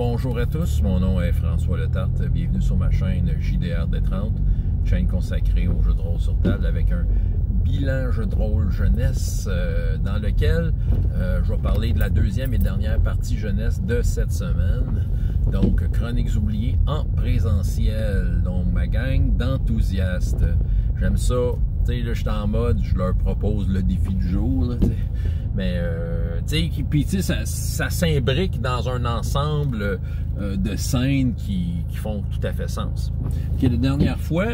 Bonjour à tous, mon nom est François Letarte, bienvenue sur ma chaîne JDR D30, chaîne consacrée aux jeux de rôle sur table avec un bilan jeu de rôle jeunesse dans lequel je vais parler de la deuxième et dernière partie jeunesse de cette semaine. Donc, Chroniques oubliées en présentiel, donc ma gang d'enthousiastes. J'aime ça, tu sais, là je suis en mode, je leur propose le défi du jour, là, mais puis tu sais, ça s'imbrique dans un ensemble de scènes qui font tout à fait sens. Puis la dernière fois,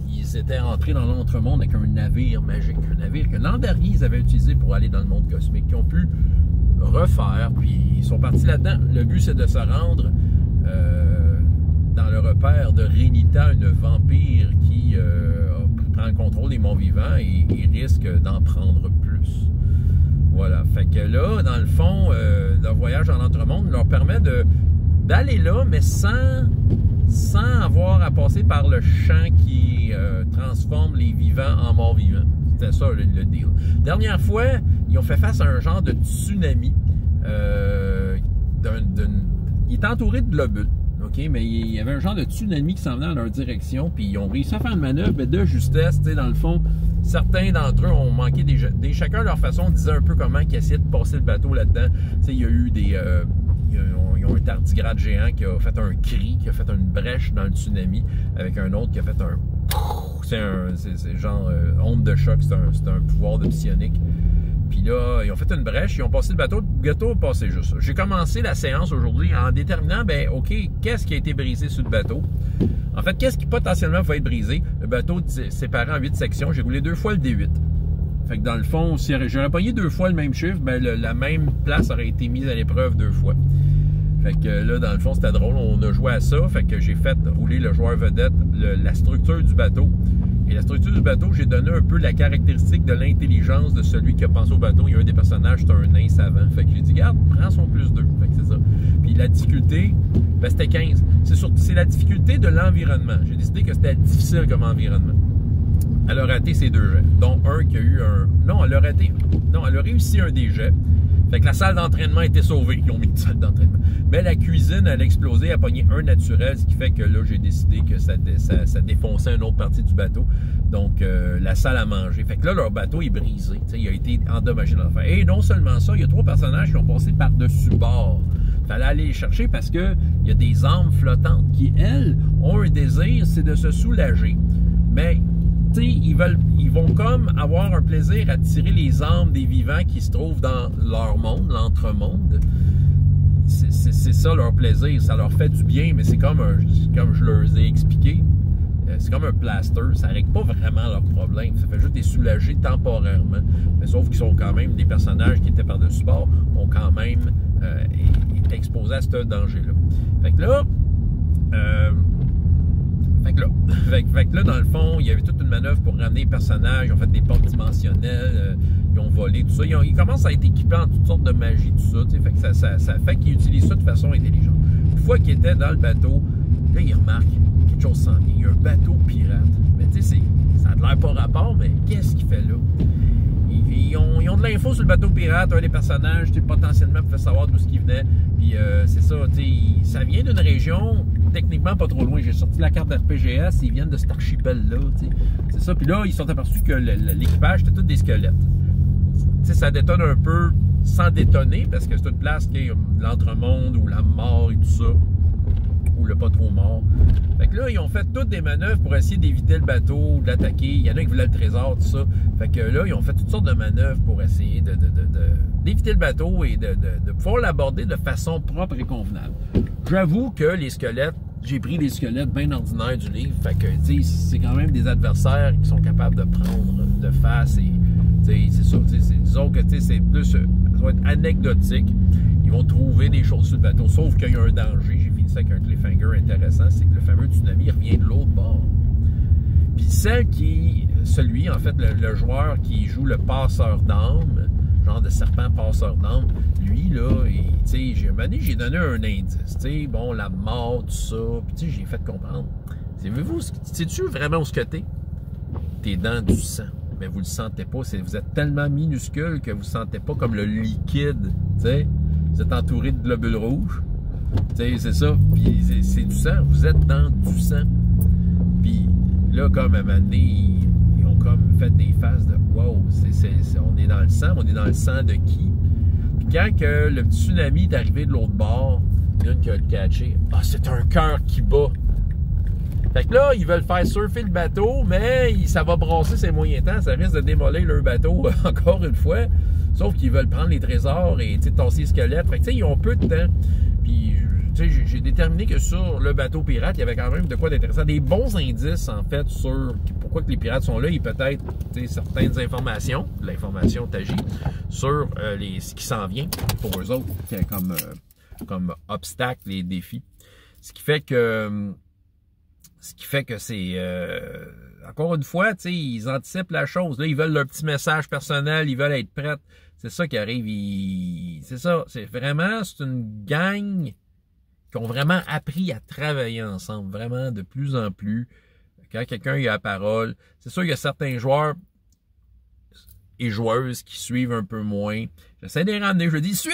ils étaient rentrés dans l'entremonde avec un navire magique, un navire que l'an dernier ils avaient utilisé pour aller dans le monde cosmique, qu'ils ont pu refaire, puis ils sont partis là-dedans. Le but c'est de se rendre dans le repère de Renita, une vampire qui prend le contrôle des morts vivants et risque d'en prendre plus. Voilà, fait que là, dans le fond, leur voyage dans l'entremonde leur permet d'aller là, mais sans avoir à passer par le champ qui transforme les vivants en morts vivants. C'était ça le deal. Dernière fois, ils ont fait face à un genre de tsunami. Il est entouré de globules, ok, mais il y avait un genre de tsunami qui s'en venait dans leur direction, puis ils ont réussi à faire une manœuvre de justesse, tu sais, dans le fond. Certains d'entre eux ont manqué chacun à leur façon disait un peu comment ils essayaient de passer le bateau là-dedans. Tu sais, il y a eu ils ont un tardigrade géant qui a fait un cri, qui a fait une brèche dans le tsunami, avec un autre qui a fait un... C'est genre onde de choc, c'est un pouvoir de psionique. Puis là, ils ont fait une brèche, ils ont passé le bateau a passé juste ça. J'ai commencé la séance aujourd'hui en déterminant, ben OK, qu'est-ce qui a été brisé sur le bateau? En fait, qu'est-ce qui potentiellement va être brisé? Le bateau séparé en 8 sections, j'ai roulé 2 fois le D8. Fait que dans le fond, si j'aurais pogné 2 fois le même chiffre, ben la même place aurait été mise à l'épreuve 2 fois. Fait que là, dans le fond, c'était drôle, on a joué à ça. Fait que j'ai fait rouler le joueur vedette, la structure du bateau. Et la structure du bateau, j'ai donné un peu la caractéristique de l'intelligence de celui qui a pensé au bateau. Il y a un des personnages, c'est un nain savant. Fait que j'ai dit, garde, prends son plus 2. Fait que c'est ça. Puis la difficulté, ben c'était 15. C'est la difficulté de l'environnement. J'ai décidé que c'était difficile comme environnement. Elle a raté ses 2 jets, dont un qui a eu un... Non, elle a raté... Non, elle a réussi un des jets. Fait que la salle d'entraînement a été sauvée. Ils ont mis une salle d'entraînement. Mais la cuisine, elle a explosé, elle a pogné un naturel, ce qui fait que là, j'ai décidé que ça défonçait une autre partie du bateau. Donc, la salle à manger. Fait que là, leur bateau est brisé. T'sais, il a été endommagé dans l'affaire. Et non seulement ça, il y a 3 personnages qui ont passé par-dessus bord. Fallait aller les chercher parce que il y a des âmes flottantes qui, elles, ont un désir, c'est de se soulager. Mais... ils vont comme avoir un plaisir à tirer les âmes des vivants qui se trouvent dans leur monde, l'entremonde. C'est ça leur plaisir, ça leur fait du bien, mais c'est comme je leur ai expliqué, c'est comme un plaster, ça ne règle pas vraiment leurs problèmes, ça fait juste les soulager temporairement. Mais sauf qu'ils sont quand même des personnages qui étaient par-dessus bord, ont quand même été exposés à ce danger-là. Fait que là, Fait que là, dans le fond, il y avait toute une manœuvre pour ramener les personnages. Ils ont fait des portes dimensionnelles, ils ont volé, tout ça. Ils commencent à être équipés en toutes sortes de magie, tout ça. Fait que ça fait qu'ils utilisent ça de façon intelligente. Une fois qu'ils étaient dans le bateau, là, ils remarquent quelque chose s'en vient. Il y a un bateau pirate. Mais tu sais, ça a l'air pas rapport, mais qu'est-ce qu'il fait là? Ils ont de l'info sur le bateau pirate, un des personnages, potentiellement, pouvait savoir d'où ce qui venait. Puis c'est ça, ça vient d'une région techniquement pas trop loin. J'ai sorti la carte d'RPGS, ils viennent de cet archipel-là. C'est ça. Puis là, ils sont aperçus que l'équipage, c'était tous des squelettes. T'sais, ça détonne un peu sans détonner, parce que c'est une place qui est l'entremonde ou la mort et tout ça. Ou le pas trop mort. Fait que là, ils ont fait toutes des manœuvres pour essayer d'éviter le bateau, de l'attaquer. Il y en a qui voulaient le trésor, tout ça. Fait que là, ils ont fait toutes sortes de manœuvres pour essayer d'éviter le bateau et de pouvoir l'aborder de façon propre et convenable. J'avoue que les squelettes, j'ai pris des squelettes bien ordinaires du livre. Fait que, tu sais, c'est quand même des adversaires qui sont capables de prendre de face et, tu sais, c'est ça. Disons que, tu sais, c'est plus, ça va être anecdotique. Ils vont trouver des choses sur le bateau, sauf qu'il y a un danger. J'ai fini ça avec un cliffhanger intéressant, c'est que le fameux tsunami revient de l'autre bord. Puis celui, en fait, le joueur qui joue le passeur d'âme, genre de serpent passeur d'âme, lui, là, tu sais, j'ai donné un indice, tu sais, bon, la mort, tout ça, puis tu sais, j'ai fait comprendre. Sais-tu vraiment où ce que t'es? T'es dans du sang, mais vous le sentez pas, vous êtes tellement minuscule que vous ne sentez pas comme le liquide, tu sais. Vous êtes entouré de globules rouges. Tu sais, c'est ça. Puis c'est du sang. Vous êtes dans du sang. Puis là, comme à un moment donné, ils ont comme fait des faces de wow, on est dans le sang. On est dans le sang de qui? Puis quand que le petit tsunami est arrivé de l'autre bord, il y en a une qui a le catché. Ah, c'est un cœur qui bat. Fait que là, ils veulent faire surfer le bateau, mais ça va brasser ses moyens temps. Ça risque de démolir leur bateau encore une fois. Sauf qu'ils veulent prendre les trésors et tasser les squelettes. Fait que tu sais, ils ont peu de temps. Puis, tu sais, j'ai déterminé que sur le bateau pirate, il y avait quand même de quoi d'intéressant. Des bons indices, en fait, sur pourquoi que les pirates sont là. Et peut-être, tu sais, certaines informations, l'information t'agit, sur ce qui s'en vient pour eux autres, comme obstacle, les défis. Ce qui fait que c'est... encore une fois, tu sais, ils anticipent la chose. Là, ils veulent leur petit message personnel, ils veulent être prêts. C'est ça qui arrive. C'est ça. C'est une gang qui ont vraiment appris à travailler ensemble, vraiment de plus en plus. Quand quelqu'un a la parole, c'est sûr qu'il y a certains joueurs et joueuses qui suivent un peu moins. J'essaie de les ramener, je dis « Suis! »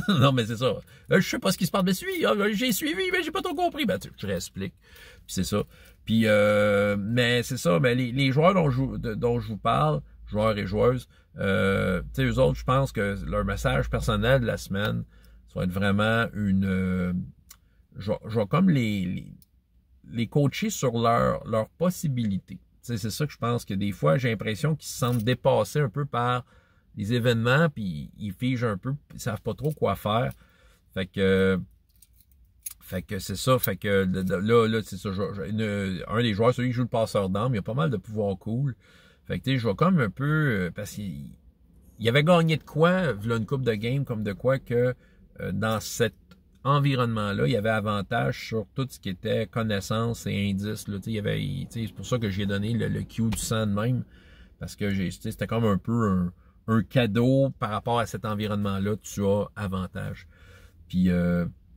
Non, mais c'est ça. Là, je sais pas ce qui se passe, mais suis! J'ai suivi, mais j'ai pas tout compris. Ben, je réexplique. Puis c'est ça. Puis, mais c'est ça. Mais les joueurs dont je vous parle, joueurs et joueuses, tu sais, eux autres, je pense que leur message personnel de la semaine, ça va être vraiment je vais comme les coacher sur leurs possibilités. C'est ça que je pense que des fois, j'ai l'impression qu'ils se sentent dépassés un peu par les événements, puis ils figent un peu, ils savent pas trop quoi faire. Fait que c'est ça. Fait que là c'est ça. Un des joueurs, celui qui joue le passeur d'armes, il a pas mal de pouvoirs cool. Fait que tu sais, je vais comme un peu, parce qu'il avait gagné de quoi, v'là une coupe de game, comme de quoi que dans cet environnement-là, il y avait avantage sur tout ce qui était connaissances et indices. Là, c'est pour ça que j'ai donné le Q du sang de même. Parce que c'était comme un peu un cadeau par rapport à cet environnement-là. Tu as avantage. Puis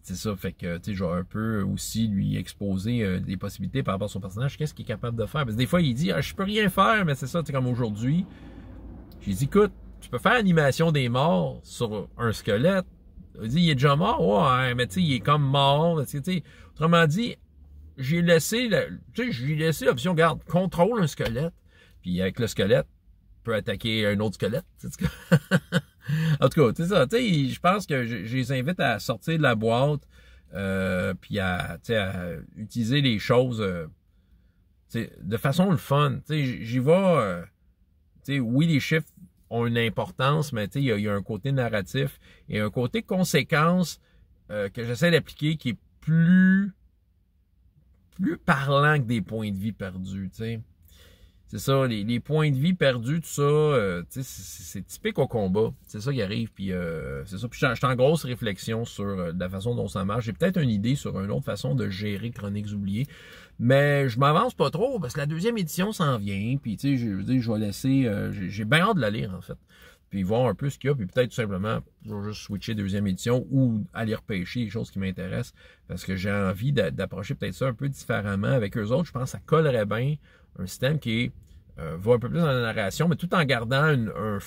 c'est ça, fait que tu sais, je vais un peu aussi lui exposer des possibilités par rapport à son personnage. Qu'est-ce qu'il est capable de faire? Parce que des fois, il dit je peux rien faire, mais c'est ça, comme aujourd'hui. J'ai dit, écoute, tu peux faire l'animation des morts sur un squelette. Il dit, il est déjà mort, ouais, mais tu sais, il est comme mort. Autrement dit, j'ai laissé l'option, regarde, contrôle un squelette, puis avec le squelette, peut attaquer un autre squelette. En tout cas, c'est ça, tu sais, je pense que je les invite à sortir de la boîte, puis à utiliser les choses de façon le fun. J'y vais, oui, les chiffres ont une importance, mais il y a un côté narratif et un côté conséquence que j'essaie d'appliquer qui est plus parlant que des points de vie perdus, t'sais. C'est ça, les points de vie perdus, tout ça, c'est typique au combat. C'est ça qui arrive, puis c'est ça. Puis je suis en grosse réflexion sur la façon dont ça marche. J'ai peut-être une idée sur une autre façon de gérer Chroniques oubliées, mais je m'avance pas trop parce que la deuxième édition s'en vient, puis tu sais, je vais laisser, j'ai bien hâte de la lire en fait, puis voir un peu ce qu'il y a, puis peut-être tout simplement, je vais juste switcher deuxième édition ou aller repêcher les choses qui m'intéressent, parce que j'ai envie d'approcher peut-être ça un peu différemment avec eux autres. Je pense que ça collerait bien un système qui va un peu plus dans la narration, mais tout en gardant un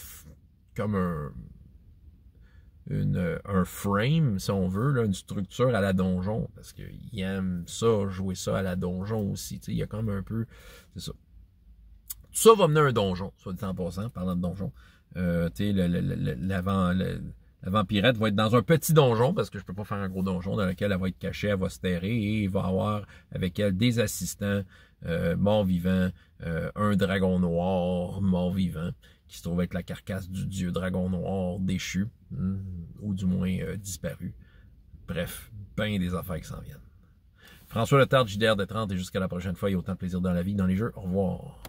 frame, si on veut, là, une structure à la donjon, parce qu'ils aiment ça, jouer ça à la donjon aussi. Il y a comme un peu, c'est ça. Tout ça va mener à un donjon, soit dit en passant, parlant de donjon. La vampirette va être dans un petit donjon, parce que je peux pas faire un gros donjon dans lequel elle va être cachée, elle va se terrer, et il va avoir avec elle des assistants morts-vivants, un dragon noir mort-vivant, qui se trouve être la carcasse du dieu dragon noir déchu, ou du moins disparu. Bref, ben des affaires qui s'en viennent. François Letard, JDR de 30, et jusqu'à la prochaine fois, et autant de plaisir dans la vie, dans les jeux. Au revoir.